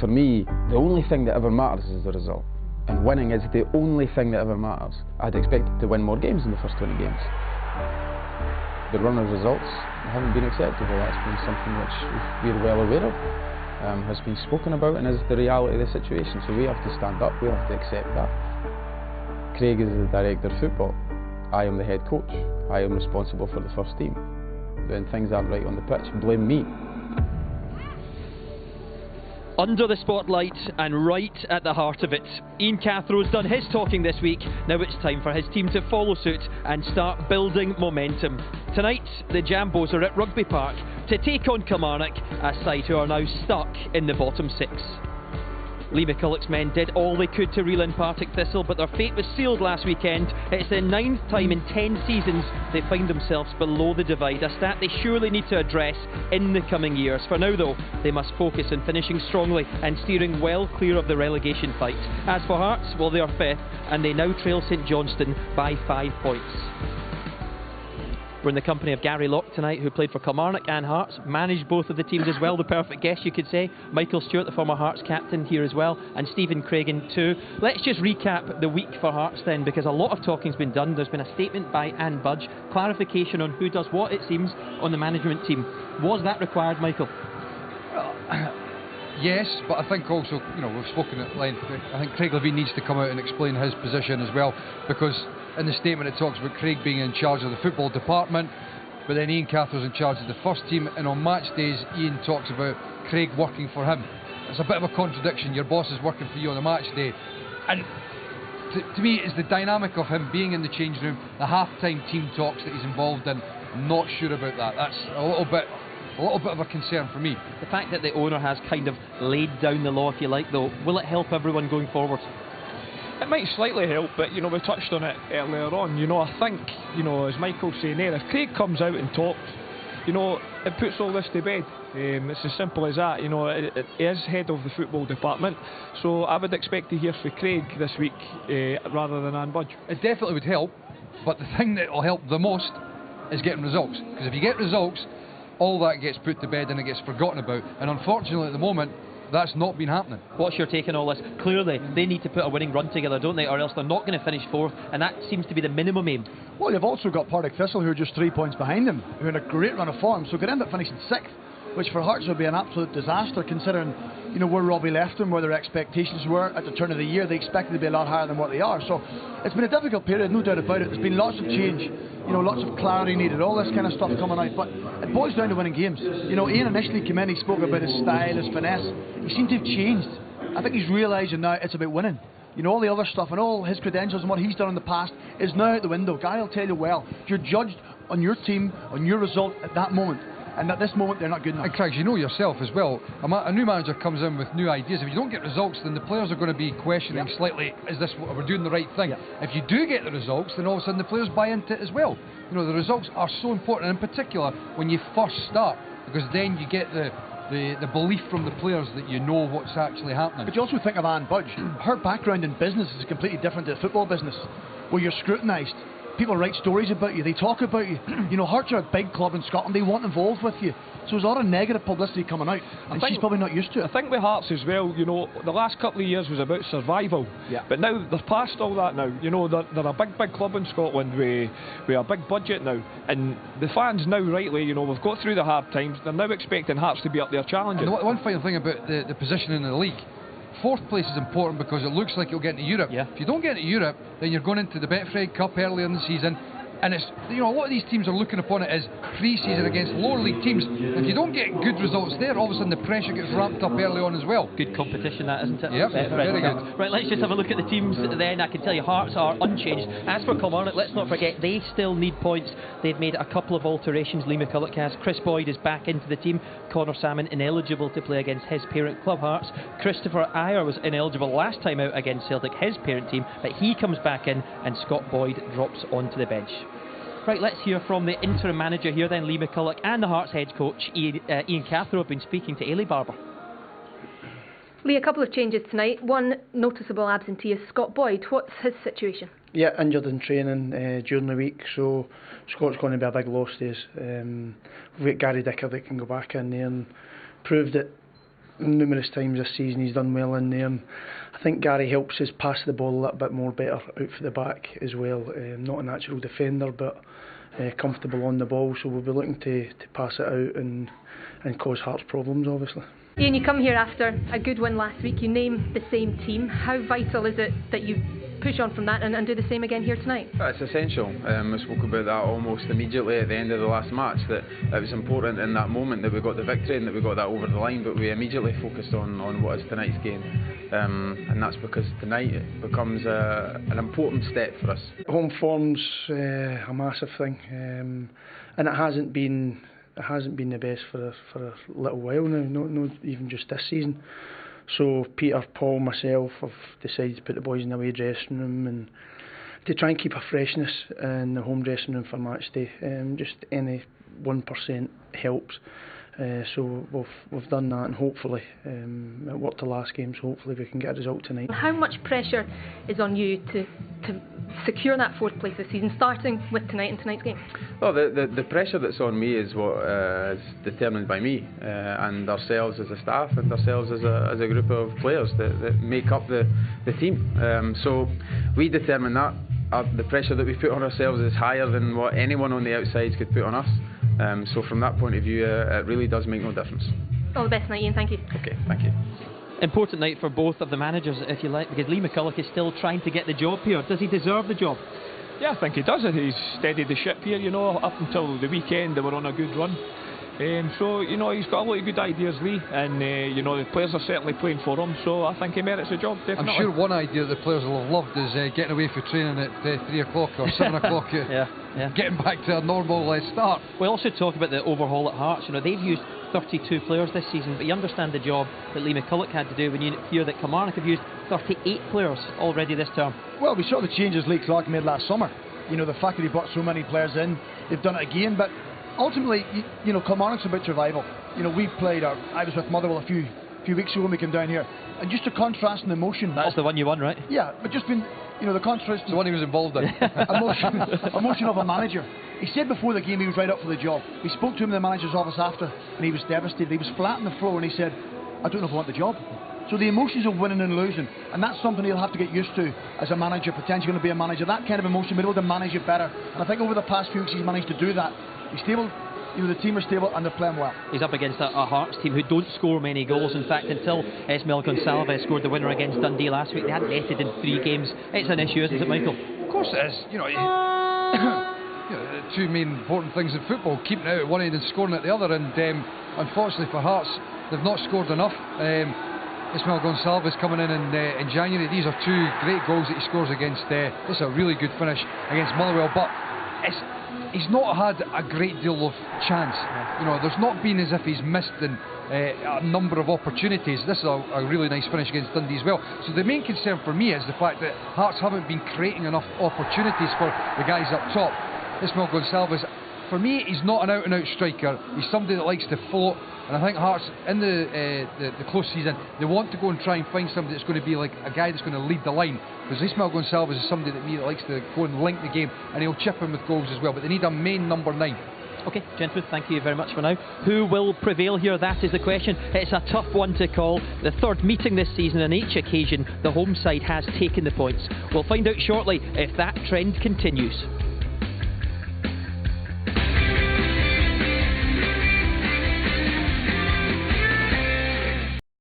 for me, the only thing that ever matters is the result. And winning is the only thing that ever matters. I'd expected to win more games in the first 20 games. The run of results haven't been acceptable. That's been something which we're well aware of, has been spoken about, and is the reality of the situation. So we have to stand up, we have to accept that. Craig is the director of football. I am the head coach. I am responsible for the first team. When things aren't right on the pitch, blame me. Under the spotlight and right at the heart of it, Ian Cathrow's done his talking this week. Now it's time for his team to follow suit and start building momentum. Tonight, the Jambos are at Rugby Park to take on Kilmarnock, a side who are now stuck in the bottom six. Lee McCulloch's men did all they could to reel in Partick Thistle, but their fate was sealed last weekend. It's the 9th time in 10 seasons they find themselves below the divide, a stat they surely need to address in the coming years. For now though, they must focus on finishing strongly and steering well clear of the relegation fight. As for Hearts, well, they are 5th and they now trail St Johnstone by 5 points. We're in the company of Gary Locke tonight, who played for Kilmarnock and Hearts, managed both of the teams as well, the perfect guest you could say. Michael Stewart, the former Hearts captain, here as well, and Stephen Craigan too. Let's just recap the week for Hearts then, because a lot of talking's been done. There's been a statement by Anne Budge, clarification on who does what, it seems, on the management team. Was that required, Michael? Yes, but I think also, we've spoken at length. I think Craig Levein needs to come out and explain his position as well, because in the statement it talks about Craig being in charge of the football department, but then Ian Cathrow's in charge of the first team, and on match days Ian talks about Craig working for him. It's a bit of a contradiction. Your boss is working for you on a match day, and to me it's the dynamic of him being in the change room, the half-time team talks that he's involved in. I'm not sure about that. That's a little bit of a concern for me. The fact that the owner has kind of laid down the law, if you like, though, will it help everyone going forward? It might slightly help, but we touched on it earlier on. I think, as Michael's saying there, if Craig comes out and talks, it puts all this to bed. It's as simple as that. He is head of the football department, so I would expect to hear from Craig this week rather than Anne Budge. It definitely would help, but the thing that will help the most is getting results. Because if you get results, all that gets put to bed and it gets forgotten about. And unfortunately at the moment, that's not been happening. What's your take on all this? Clearly, they need to put a winning run together, don't they? Or else they're not going to finish 4th, and that seems to be the minimum aim. Well, you've also got Partick Thistle, who are just 3 points behind them, who are in a great run of form, so could end up finishing 6th, which for Hearts would be an absolute disaster, considering where Robbie left them, where their expectations were at the turn of the year. They expected to be a lot higher than what they are. So it's been a difficult period, no doubt about it. There's been lots of change, lots of clarity needed, all this kind of stuff coming out. But it boils down to winning games. Ian initially came in, he spoke about his style, his finesse. He seemed to have changed. I think he's realising now it's about winning. All the other stuff and all his credentials and what he's done in the past is now out the window. Gary will tell you well, you're judged on your team, on your result at that moment. And at this moment they're not good enough. And Craig, you know yourself as well, a new manager comes in with new ideas. If you don't get results, then the players are going to be questioning slightly, is this what we're doing the right thing? If you do get the results, then all of a sudden the players buy into it as well. The results are so important, in particular when you first start, because then you get the belief from the players that you know what's actually happening. But you also think of Anne Budge. Her background in business is completely different to the football business, where you're scrutinised. People write stories about you, they talk about you. Hearts are a big club in Scotland, they want involved with you. So there's a lot of negative publicity coming out, and she's probably not used to it. I think with Hearts as well, the last couple of years was about survival. Yeah. But now, they're past all that now. They're a big club in Scotland with a big budget now. And the fans now, rightly, we've got through the hard times, they're now expecting Hearts to be up there challenging. And one final thing about the position in the league. 4th place is important because it looks like you'll get into Europe. If you don't get into Europe, then you're going into the Betfred Cup earlier in the season, and it's a lot of these teams are looking upon it as pre-season against lower league teams. If you don't get good results there, all of a sudden the pressure gets ramped up early on as well. Good competition that, isn't it? Yep, very good. Right, let's just have a look at the teams then. I can tell you Hearts are unchanged. As for Kilmarnock, let's not forget they still need points. They've made a couple of alterations, Lee McCulloch has. Chris Boyd is back into the team. Connor Salmon ineligible to play against his parent club Hearts. Christopher Ayer was ineligible last time out against Celtic, his parent team, but he comes back in and Scott Boyd drops onto the bench. Right, let's hear from the interim manager here then, Lee McCulloch, and the Hearts head coach, Ian Cathro, have been speaking to Ailey Barber. Lee, a couple of changes tonight. One noticeable absentee is Scott Boyd. What's his situation? Yeah, injured in training during the week, so Scott's going to be a big loss to us. We've got Gary Dicker that can go back in there and prove that numerous times this season. He's done well in there. And I think Gary helps us pass the ball a little bit more better out for the back as well. Not a natural defender, but comfortable on the ball. So we'll be looking to pass it out and cause Hearts problems, obviously. Ian, you come here after a good win last week. You name the same team. How vital is it that you push on from that and do the same again here tonight? It's essential. We spoke about that almost immediately at the end of the last match, that it was important in that moment that we got the victory and that we got that over the line, but we immediately focused on what is tonight's game, and that's because tonight it becomes an important step for us. Home form's a massive thing, and it hasn't been the best for a little while now, not even just this season. So Peter, Paul, myself have decided to put the boys in the away dressing room and to try and keep a freshness in the home dressing room for match day. Just any 1% helps. So we've done that, and hopefully it worked the last game, so hopefully we can get a result tonight. How much pressure is on you to secure that 4th place this season, starting with tonight and tonight's game? Well, the pressure that's on me is what is determined by me and ourselves as a staff and ourselves as a group of players that make up the team. So we determine that. The pressure that we put on ourselves is higher than what anyone on the outside could put on us. So from that point of view, it really does make no difference. All the best tonight, Ian. Thank you. Okay, thank you. Important night for both of the managers, if you like, because Lee McCulloch is still trying to get the job here. Does he deserve the job? Yeah, I think he does. He's steadied the ship here, up until the weekend they were on a good run. So, he's got a lot of good ideas, Lee, and, the players are certainly playing for him, so I think he merits the job, definitely. I'm sure one idea that the players will have loved is getting away for training at 3 o'clock or 7 o'clock, getting back to a normal start. We also talk about the overhaul at Hearts. They've used 32 players this season, but you understand the job that Lee McCulloch had to do when you hear that Kilmarnock have used 38 players already this term. Well, we saw the changes Lee Clark made last summer. The fact that he brought so many players in, they've done it again, but ultimately, Kilmarnock's about survival. We played I was with Motherwell a few weeks ago when we came down here, and just the contrast and emotion. That's the one you won, right? Yeah, but just been, the contrast. The one he was involved in. emotion of a manager. He said before the game he was right up for the job. We spoke to him in the manager's office after, and he was devastated. He was flat on the floor, and he said, "I don't know if I want the job." So the emotions of winning and losing, and that's something he'll have to get used to as a manager, potentially going to be a manager. That kind of emotion, be able to manage it better. And I think over the past few weeks he's managed to do that. He's stable. The team are stable and they're playing well. He's up against a Hearts team who don't score many goals. In fact, until Esmail Gonçalves scored the winner against Dundee last week, they hadn't netted in 3 games. It's an issue, isn't it, Michael? Of course it is. The two main important things in football: keeping it out at one end and scoring at the other. And unfortunately for Hearts, they've not scored enough. Esmail Gonçalves coming in January. These are 2 great goals that he scores against. This is a really good finish against Motherwell, but he's not had a great deal of chance. There's not been as if he's missed a number of opportunities. This is a really nice finish against Dundee as well. So the main concern for me is the fact that Hearts haven't been creating enough opportunities for the guys up top. Esmail Gonçalves, for me, he's not an out-and-out striker. He's somebody that likes to float. And I think Hearts, in the close season, they want to go and try and find somebody that's going to be like a guy that's going to lead the line. Because Esmail Gonçalves is somebody that likes to go and link the game, and he'll chip in with goals as well. But they need a main number 9. OK, gentlemen, thank you very much for now. Who will prevail here? That is the question. It's a tough one to call. The 3rd meeting this season, on each occasion, the home side has taken the points. We'll find out shortly if that trend continues.